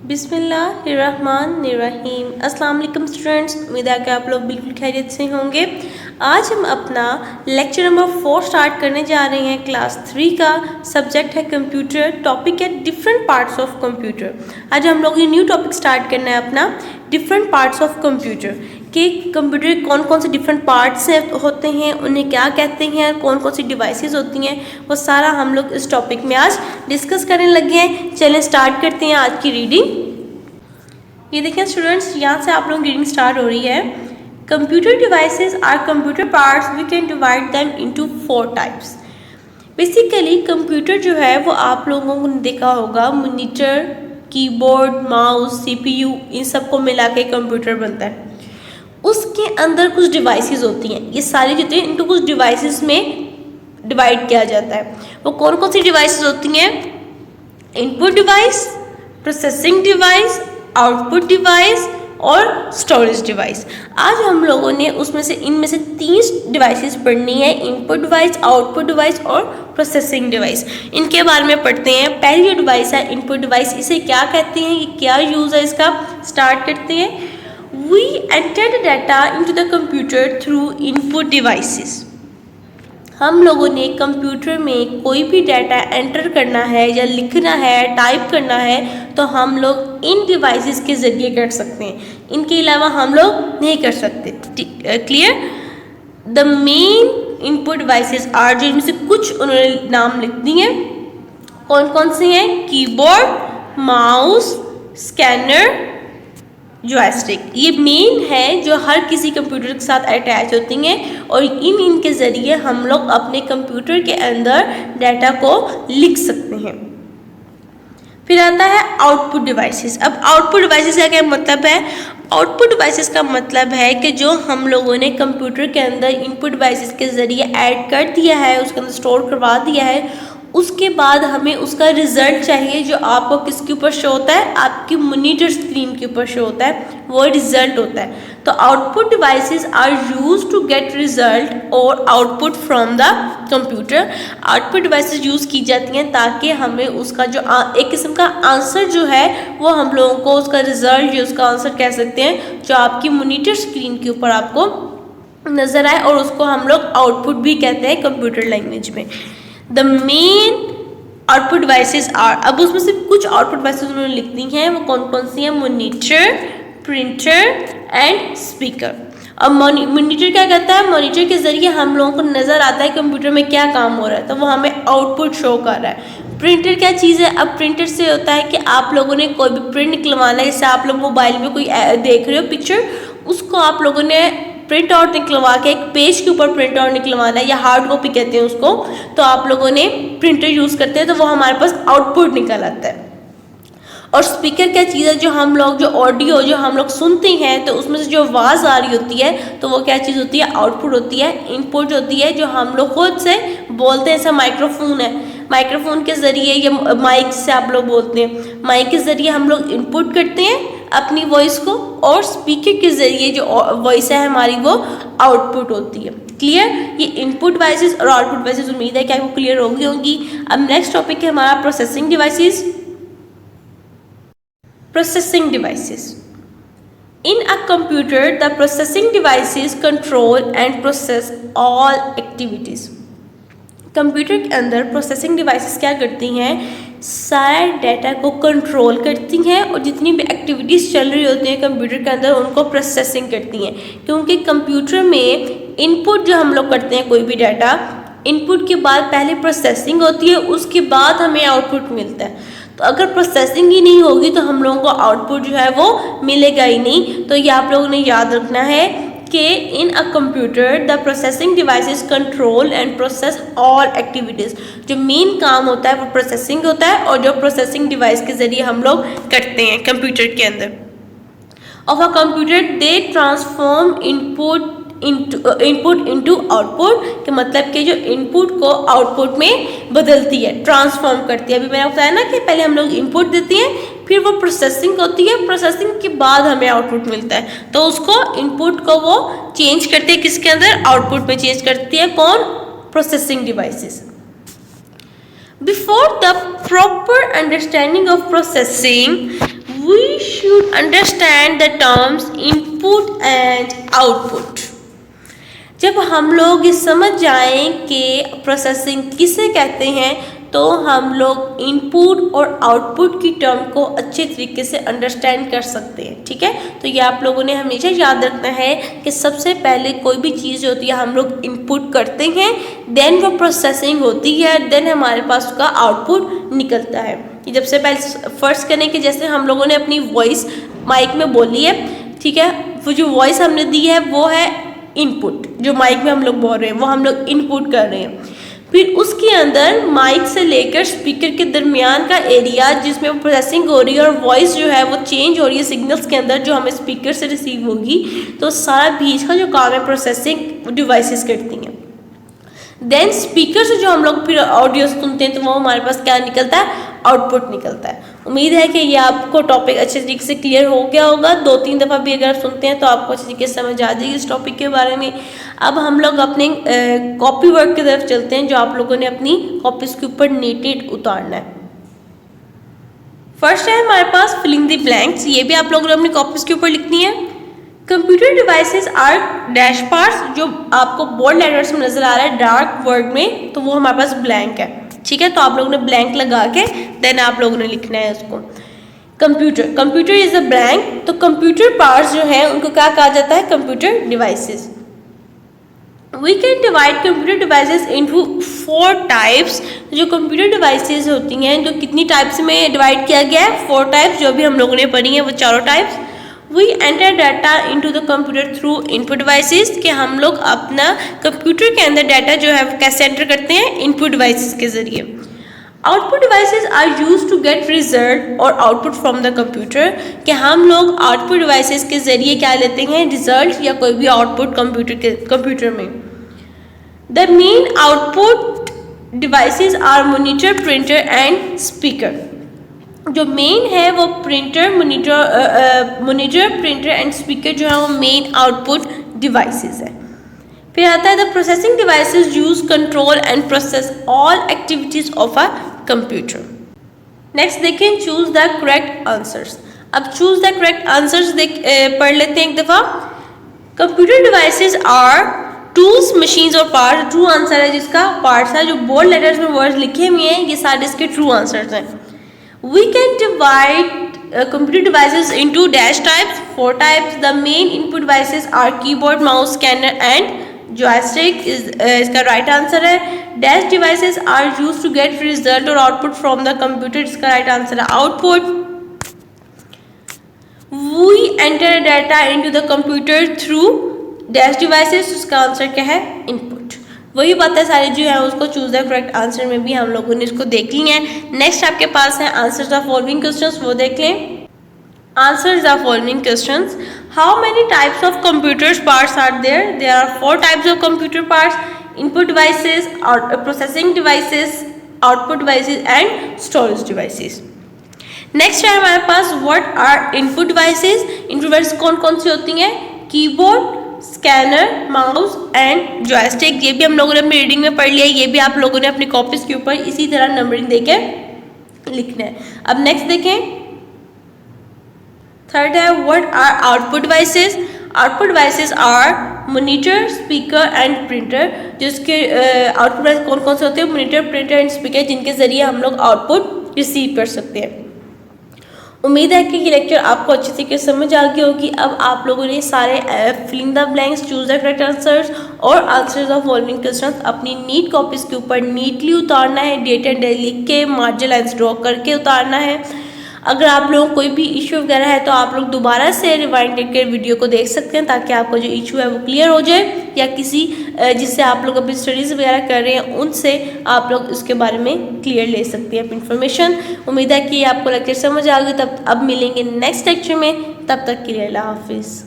बिस्मिल्लाहिर्रहमानिर्रहीम। अस्सलाम वालेकुम स्टूडेंट्स, उम्मीद है कि आप लोग बिल्कुल खैरियत से होंगे। आज हम अपना लेक्चर नंबर 4 स्टार्ट करने जा रहे हैं। क्लास 3 का सब्जेक्ट है कंप्यूटर, टॉपिक है डिफरेंट पार्ट्स ऑफ कंप्यूटर। आज हम लोग ये न्यू टॉपिक स्टार्ट करना है अपना, डिफरेंट पार्ट्स ऑफ कंप्यूटर, कि कंप्यूटर के कौन कौन से डिफरेंट पार्ट्स होते हैं, उन्हें क्या कहते हैं, कौन कौन सी डिवाइसेस होती हैं, वो सारा हम लोग इस टॉपिक में आज डिस्कस करने लगे हैं। चलें स्टार्ट करते हैं आज की रीडिंग। ये देखें स्टूडेंट्स, यहाँ से आप लोगों की रीडिंग स्टार्ट हो रही है। Computer devices are computer parts, we can divide them into 4 types. Basically computer जो है वो आप लोगों को देखा होगा, मॉनिटर, कीबोर्ड, माउस, सीपीयू, इन सबको मिला के कंप्यूटर बनता है। उसके अंदर कुछ डिवाइसेस होती हैं, ये सारी चीज़ें इनको कुछ डिवाइसेस में डिवाइड किया जाता है। वो कौन कौन सी डिवाइसेस होती हैं? Input device, processing device, output device और स्टोरेज डिवाइस। आज हम लोगों ने उसमें से इनमें से 3 डिवाइसेस पढ़नी है, इनपुट डिवाइस, आउटपुट डिवाइस और प्रोसेसिंग डिवाइस। इनके बारे में पढ़ते हैं। पहली जो डिवाइस है इनपुट डिवाइस, इसे क्या कहते हैं, ये क्या यूज़ है इसका, स्टार्ट करते हैं। We enter the data into the computer through input devices. हम लोगों ने कंप्यूटर में कोई भी डाटा एंटर करना है या लिखना है, टाइप करना है, तो हम लोग इन डिवाइसेस के ज़रिए कर सकते हैं। इनके अलावा हम लोग नहीं कर सकते। Clear? The main input devices are, जो इनमें से कुछ उन्होंने नाम लिख दिए हैं। कौन कौन से हैं? Keyboard, mouse, scanner, joystick. ये मेन है जो हर किसी कंप्यूटर के साथ अटैच होती हैं और इनके ज़रिए हम लोग अपने कंप्यूटर के अंदर डाटा को लिख सकते हैं। फिर आता है आउटपुट डिवाइसेस। अब आउटपुट डिवाइसेस का क्या मतलब है? आउटपुट डिवाइसेस का मतलब है कि जो हम लोगों ने कंप्यूटर के अंदर इनपुट डिवाइसेस के ज़रिए ऐड कर दिया है, उसके अंदर स्टोर करवा दिया है, उसके बाद हमें उसका रिज़ल्ट चाहिए जो आपको किसके ऊपर शो होता है, आपकी मॉनिटर स्क्रीन के ऊपर शो होता है, वो रिज़ल्ट होता है। तो output devices are used to get result और output from the computer. Output devices use की जाती हैं ताकि हमें उसका जो एक किस्म का आंसर जो है वो हम लोगों को उसका रिज़ल्ट या उसका आंसर कह सकते हैं, जो आपकी मॉनिटर स्क्रीन के ऊपर आपको नज़र आए, और उसको हम लोग आउटपुट भी कहते हैं कंप्यूटर लैंग्वेज में। The main output devices are, अब उसमें से कुछ आउटपुट डिवाइसेस उन्होंने लिख दी हैं, वो कौन कौन सी हैं? Monitor, printer and speaker. अब मॉनिटर क्या करता है? मॉनिटर के ज़रिए हम लोगों को नज़र आता है कंप्यूटर में क्या काम हो रहा है, तो वो हमें आउटपुट शो कर रहा है। प्रिंटर क्या चीज़ है? अब प्रिंटर से होता है कि आप लोगों ने कोई भी प्रिंट निकलवाना है, जैसे आप लोग मोबाइल में कोई देख रहे हो पिक्चर, उसको आप लोगों ने प्रिंट आउट निकलवा के एक पेज के ऊपर प्रिंट आउट निकलवाना है, या हार्ड कॉपी कहते हैं उसको, तो आप लोगों ने प्रिंटर यूज़ करते हैं, तो वो हमारे पास आउटपुट निकल आता है। और स्पीकर क्या चीज़ है? जो हम लोग जो ऑडियो जो हम लोग सुनते हैं, तो उसमें से जो आवाज़ आ रही होती है, तो वो क्या चीज़ होती है? आउटपुट होती है। इनपुट होती है जो हम लोग खुद से बोलते हैं, जैसा माइक्रोफोन है, माइक्रोफोन के ज़रिए या माइक से आप लोग बोलते हैं, माइक के ज़रिए हम लोग इनपुट करते हैं अपनी वॉइस को, और स्पीकर के ज़रिए जो वॉइस है हमारी वो आउटपुट होती है। क्लियर? ये इनपुट डिवाइसेस और आउटपुट डिवाइसेस, उम्मीद है कि आपको क्लियर होगी। अब नेक्स्ट टॉपिक है हमारा processing devices. Processing devices. In a computer, the processing devices control and process all activities. Computer के अंदर प्रोसेसिंग डिवाइसेस क्या करती हैं? सारे डाटा को कंट्रोल करती हैं और जितनी भी एक्टिविटीज़ चल रही होती हैं कंप्यूटर के अंदर उनको प्रोसेसिंग करती हैं। क्योंकि कंप्यूटर में इनपुट जो हम लोग करते हैं कोई भी डाटा, इनपुट के बाद पहले प्रोसेसिंग होती है, उसके बाद हमें आउटपुट मिलता है। तो अगर प्रोसेसिंग ही नहीं होगी तो हम लोगों को आउटपुट जो है वो मिलेगा ही नहीं। तो ये आप लोगों ने याद रखना है कि in a computer the processing devices control and process all activities. जो मेन काम होता है वो प्रोसेसिंग होता है, और जो प्रोसेसिंग डिवाइस के ज़रिए हम लोग करते हैं कंप्यूटर के अंदर। Of a computer they transform input into output, के मतलब कि जो इनपुट को आउटपुट में बदलती है, ट्रांसफॉर्म करती है। अभी मैंने बताया ना कि पहले हम लोग इनपुट देते हैं, फिर वो प्रोसेसिंग होती है, प्रोसेसिंग के बाद हमें आउटपुट मिलता है, तो उसको इनपुट को वो चेंज करते हैं, किसके अंदर? आउटपुट में चेंज करती है। कौन? Processing devices. Before the proper understanding of processing we should understand the terms input and output. जब हम लोग ये समझ जाएं कि प्रोसेसिंग किसे कहते हैं तो हम लोग इनपुट और आउटपुट की टर्म को अच्छे तरीके से अंडरस्टैंड कर सकते हैं, ठीक है। तो ये आप लोगों ने हमेशा याद रखना है कि सबसे पहले कोई भी चीज़ होती है हम लोग इनपुट करते हैं, देन वो प्रोसेसिंग होती है, देन हमारे पास उसका आउटपुट निकलता है। कि जब से पहले फर्स्ट करने के जैसे हम लोगों ने अपनी वॉइस माइक में बोली है, ठीक है, वो जो वॉइस हमने दी है वो है इनपुट, जो माइक में हम लोग बोल रहे हैं वो हम लोग इनपुट कर रहे हैं। फिर उसके अंदर माइक से लेकर स्पीकर के दरमियान का एरिया जिसमें वो प्रोसेसिंग हो रही है और वॉइस जो है वो चेंज हो रही है सिग्नल्स के अंदर जो हमें स्पीकर से रिसीव होगी, तो सारा बीच का जो काम है प्रोसेसिंग डिवाइसेस करती हैं। देन स्पीकर से जो हम लोग फिर ऑडियो सुनते हैं तो वो हमारे पास क्या निकलता है, आउटपुट निकलता है। उम्मीद है कि ये आपको टॉपिक अच्छे तरीके से क्लियर हो गया होगा। 2-3 दफ़ा भी अगर आप सुनते हैं तो आपको अच्छे तरीके से समझ आ जाएगी इस टॉपिक के बारे में। अब हम लोग अपने कॉपी वर्क की तरफ चलते हैं जो आप लोगों ने अपनी कॉपीज के ऊपर नीटेड उतारना है। फर्स्ट है हमारे पास फिलिंग द ब्लैंक्स, ये भी आप लोगों ने अपनी कॉपीज के ऊपर लिखनी है। Computer devices are dash parts, जो आपको बोल्ड लेटर्स में नजर आ रहा है डार्क वर्ड में, तो वो हमारे पास ब्लैंक है, ठीक है। तो आप लोगों ने ब्लैंक लगा के देन आप लोगों ने लिखना है उसको। कंप्यूटर इज अ ब्लैंक, तो कंप्यूटर पार्ट्स जो है उनको क्या कहा जाता है, computer devices. We can divide computer devices into 4 types. जो कंप्यूटर डिवाइसेस होती हैं जो कितनी टाइप्स में डिवाइड किया गया है, 4 टाइप्स, जो भी हम लोगों ने पढ़ी हैं वो चारों types. We enter data into the computer through input devices, कि हम लोग अपना कंप्यूटर के अंदर डाटा जो है वो कैसे एंटर करते हैं, इनपुट डिवाइसेस के जरिए। Output devices are use to get result और आउटपुट फ्रॉम द कंप्यूटर, कि हम लोग आउटपुट डिवाइसेस के जरिए क्या लेते हैं, रिजल्ट या कोई भी आउटपुट कंप्यूटर में। The main output devices are monitor, printer and speaker. जो मेन है वो printer, monitor, printer and speaker जो है वो मेन आउटपुट डिवाइसेस है। फिर आता है the processing devices use control and process all activities of a computer. Next देखें, चूज द करेक्ट आंसर्स। अब चूज द करेक्ट आंसर्स पढ़ लेते हैं एक दफा। Computer devices are tools, machines और पार्ट्स। ट्रू आंसर है जिसका पार्ट्स है, जो बोल्ड लेटर्स में वर्ड्स लिखे हुए हैं ये सारे इसके ट्रू आंसर्स हैं। We can divide computer devices into dash types, 4 types. The main input devices are keyboard, mouse, scanner and joystick इसका right answer है। Dash devices are used to get result or output from the computer, इसका right answer है output। We enter data into the computer through dash devices, इसका answer क्या है, input। वही बातें सारी जो है उसको चूज द करेक्ट आंसर में भी हम लोगों ने इसको देख ली हैं। नेक्स्ट आपके पास है आंसर द फॉलोइंग क्वेश्चंस, वो देख लें। Answer the following questions. How many types of computers parts are there? There are 4 types of computer parts, input devices, processing devices, output devices and storage devices. Next है हमारे पास what are input devices. Input devices कौन कौन सी होती हैं, keyboard, scanner, mouse and joystick. ये भी हम लोगों ने अपनी रीडिंग में पढ़ लिया है, ये भी आप लोगों ने अपनी कॉपीज के ऊपर इसी तरह नंबरिंग देके लिखना है। अब नेक्स्ट देखें, थर्ड है what are output devices. Output devices are monitor, speaker and printer. जिसके आउटपुट डिवाइस कौन कौन से होते हैं, मॉनिटर, प्रिंटर एंड स्पीकर, जिनके जरिए हम लोग आउटपुट रिसीव कर सकते हैं। उम्मीद है कि ये लेक्चर आपको अच्छी तरीके से समझ आ गई होगी। अब आप लोगों ने सारे filling the blanks, choose the correct answers और आंसर्स ऑफ फॉलोइंग क्वेश्चंस अपनी नीट कॉपीज के ऊपर नीटली उतारना है, डेट एंड डे लिख के मार्जिन लाइन्स ड्रॉ करके उतारना है। अगर आप लोगों को कोई भी इशू वगैरह है तो आप लोग दोबारा से रिवाइंड करके वीडियो को देख सकते हैं ताकि आपको जो इशू है वो क्लियर हो जाए, या किसी जिससे आप लोग अभी स्टडीज़ वगैरह कर रहे हैं उनसे आप लोग उसके बारे में क्लियर ले सकते हैं इन्फॉर्मेशन। उम्मीद है कि आपको लेक्चर समझ आ गई। तब अब मिलेंगे नेक्स्ट लेक्चर में, तब तक के लिए अल्लाह हाफिज़।